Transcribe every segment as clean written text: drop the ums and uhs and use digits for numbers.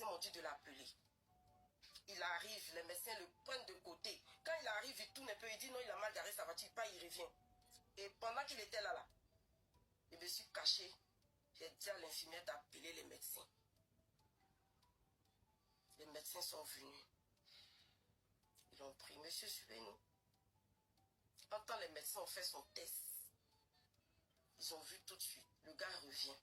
médecins m'ont dit de l'appeler. Il arrive, les médecins le prennent de côté. Quand il arrive, il tourne un peu, il dit non, il a mal garé sa voiture, il revient. Et pendant qu'il était là, je me suis caché. J'ai dit à l'infirmière d'appeler les médecins. Les médecins sont venus. Ils ont pris, monsieur, suivez-nous. En temps, les médecins ont fait son test. Ils ont vu tout de suite. Le gars revient.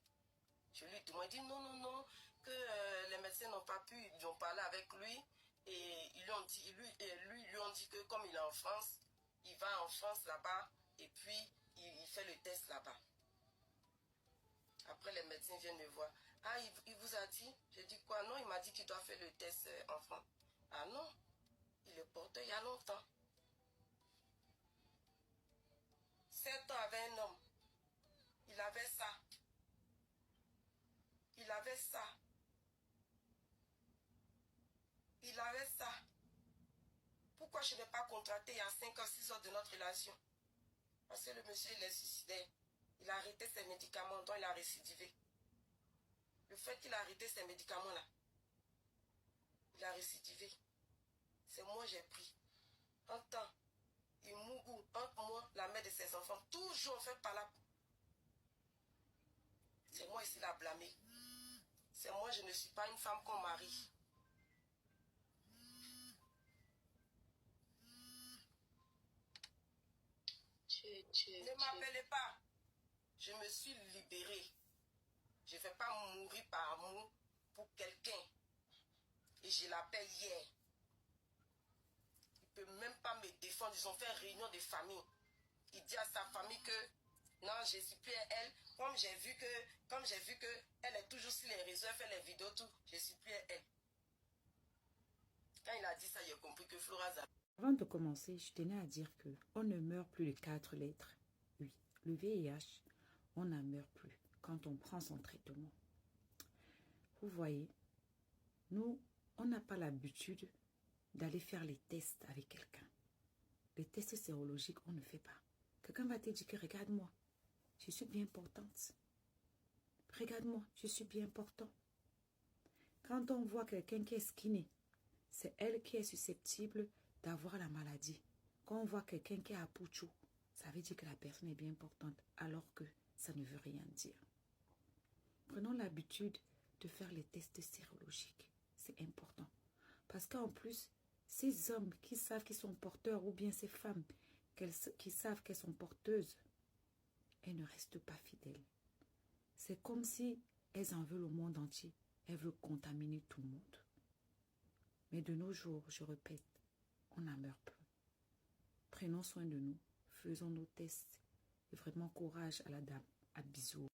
Je lui demande, il dit non, que les médecins n'ont pas pu, ils ont parlé avec lui. Et ils lui ont dit, lui ont dit que comme il est en France, il va en France là-bas et puis il fait le test là-bas. Après, les médecins viennent me voir. Ah, il vous a dit? J'ai dit quoi? Non, il m'a dit qu'il doit faire le test en France. Ah non, il est porté il y a longtemps. 7 ans avec un homme. Il avait ça. Il avait ça. Il avait ça. Pourquoi je n'ai pas contracté il y a 5 ans, 6 ans de notre relation? Parce que le monsieur, il est suicidaire. Il a arrêté ses médicaments, dont il a récidivé. Le fait qu'il a arrêté ces médicaments-là, il a récidivé. C'est moi j'ai pris. Un temps, il mougou entre moi, la mère de ses enfants, toujours fait par là. C'est moi ici la blâmer. C'est moi, je ne suis pas une femme qu'on marie. Ne m'appelez pas. Je me suis libérée. Je ne vais pas mourir par amour pour quelqu'un. Et je l'appelle hier. Il ne peut même pas me défendre. Ils ont fait réunion de famille. Il dit à sa famille que non, je ne suis plus elle. Comme j'ai vu que elle est toujours sur les réseaux, elle fait les vidéos, tout, je ne suis plus elle. Quand il a dit ça, j'ai compris que Flora... Avant de commencer, je tenais à dire que on ne meurt plus de 4 lettres. Oui, le VIH, on n'en meurt plus quand on prend son traitement. Vous voyez, nous, on n'a pas l'habitude d'aller faire les tests avec quelqu'un. Les tests sérologiques, on ne fait pas. Quelqu'un va te dire que regarde-moi, je suis bien importante. Regarde-moi, je suis bien important. Quand on voit quelqu'un qui est skinny, c'est elle qui est susceptible d'avoir la maladie. Quand on voit quelqu'un qui est à Pouchou, ça veut dire que la personne est bien importante, alors que ça ne veut rien dire. Prenons l'habitude de faire les tests sérologiques. C'est important. Parce qu'en plus, ces hommes qui savent qu'ils sont porteurs, ou bien ces femmes qui savent qu'elles sont porteuses, elles ne restent pas fidèles. C'est comme si elles en veulent au monde entier. Elles veulent contaminer tout le monde. Mais de nos jours, je répète, on n'en meurt plus. Prenons soin de nous, faisons nos tests. Et vraiment courage à la dame. À bisous.